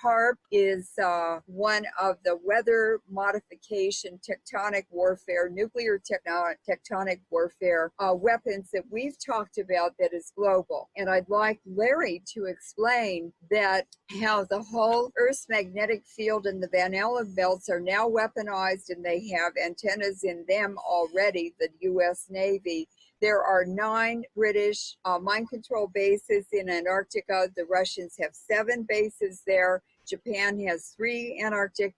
HAARP is one of the weather modification, tectonic warfare, nuclear tectonic warfare weapons that we've talked about that is global. And I'd like Larry to explain that how the whole Earth's magnetic field and the Van Allen belts are now weaponized, and they have antennas in them already, the U.S. Navy. There are 9 British mind control bases in Antarctica. The Russians have 7 bases there. Japan has 3 Antarctic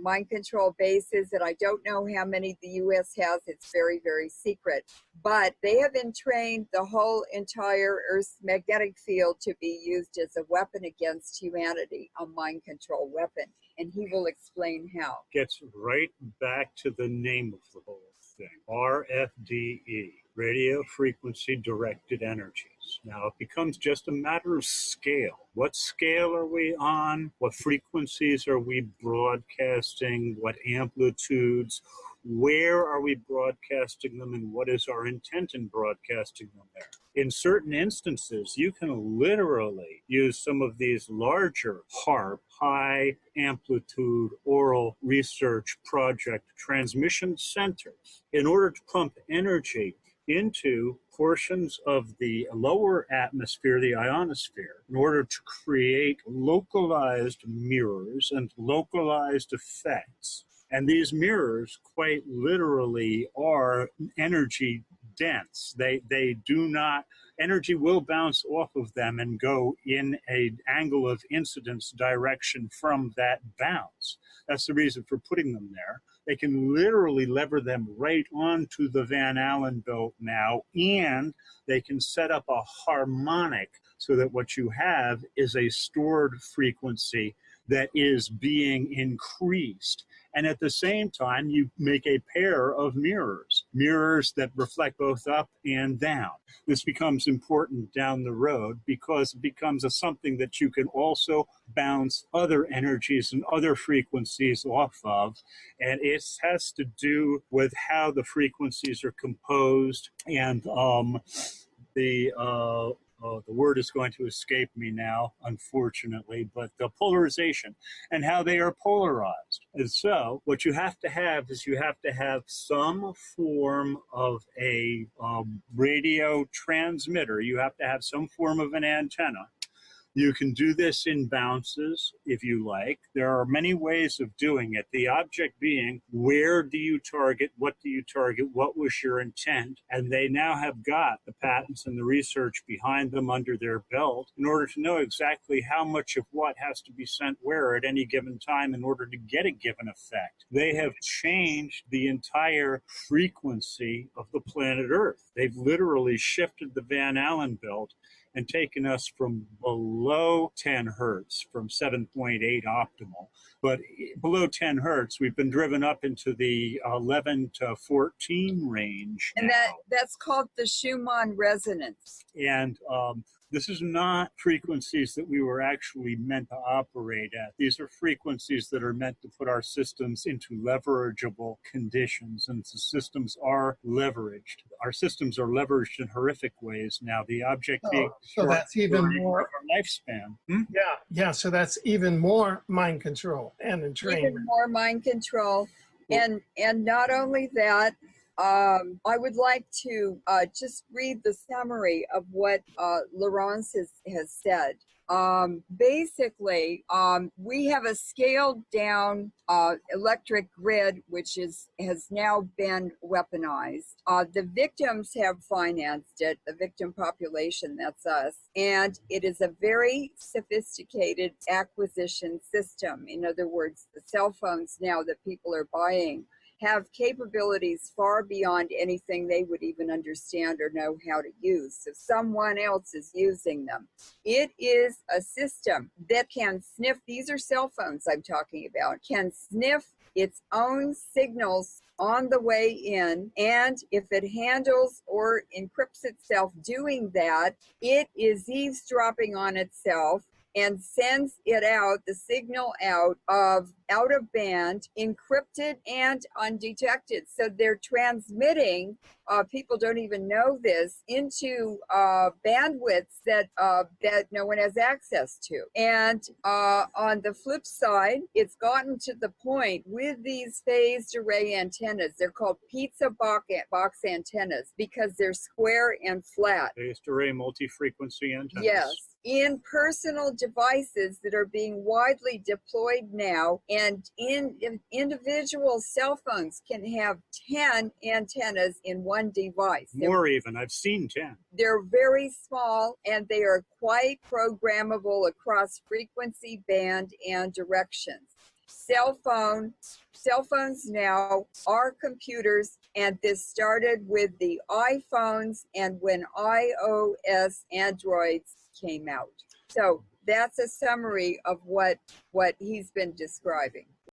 mind control bases, and I don't know how many the U.S. has. It's very, very secret. But they have entrained the whole entire Earth's magnetic field to be used as a weapon against humanity, a mind control weapon. And he will explain how. Gets right back to the name of the whole thing, RFDE, radio frequency directed energies. Now it becomes just a matter of scale. What scale are we on? What frequencies are we broadcasting? What amplitudes? Where are we broadcasting them, and what is our intent in broadcasting them there? In certain instances, you can literally use some of these larger HAARP, high amplitude oral research project transmission centers, in order to pump energy into portions of the lower atmosphere, the ionosphere, in order to create localized mirrors and localized effects. And these mirrors quite literally are energy dense. They do not, energy will bounce off of them and go in an angle of incidence direction from that bounce. That's the reason for putting them there. They can literally lever them right onto the Van Allen belt now, and they can set up a harmonic so that what you have is a stored frequency that is being increased. And at the same time, you make a pair of mirrors that reflect both up and down. This becomes important down the road because it becomes something that you can also bounce other energies and other frequencies off of. And it has to do with how the frequencies are composed, and the word is going to escape me now, unfortunately, but the polarization and how they are polarized. And so what you have to have is you have to have some form of a radio transmitter. You have to have some form of an antenna. You can do this in bounces if you like. There are many ways of doing it. The object being, where do you target? What do you target? What was your intent? And they now have got the patents and the research behind them under their belt in order to know exactly how much of what has to be sent where at any given time in order to get a given effect. They have changed the entire frequency of the planet Earth. They've literally shifted the Van Allen belt and taken us from below 10 hertz, from 7.8 optimal. But below 10 hertz, we've been driven up into the 11 to 14 range And now. that's called the Schumann resonance. And this is not frequencies that we were actually meant to operate at. These are frequencies that are meant to put our systems into leverageable conditions, and the systems are leveraged. Our systems are leveraged in horrific ways now. The object being so that's even more our lifespan. Yeah. So that's even more mind control and entrainment. Even more mind control, and not only that. I would like to just read the summary of what Loren has said. Basically, we have a scaled down electric grid, which has now been weaponized. The victims have financed it, the victim population, that's us. And it is a very sophisticated acquisition system. In other words, the cell phones now that people are buying have capabilities far beyond anything they would even understand or know how to use. So someone else is using them. It is a system that can sniff, these are cell phones I'm talking about, can sniff its own signals on the way in, and if it handles or encrypts itself doing that, it is eavesdropping on itself and sends it out, the signal out of band, encrypted and undetected. So they're transmitting people don't even know this, into bandwidths that no one has access to. And on the flip side, it's gotten to the point with these phased array antennas, they're called pizza box antennas because they're square and flat. Phased array multi-frequency antennas. Yes, in personal devices that are being widely deployed now, and in individual cell phones can have 10 antennas in one device. More even, I've seen 10. They're very small and they are quite programmable across frequency band and directions. Cell phones now are computers, and this started with the iPhones and when iOS Androids came out. So that's a summary of what he's been describing.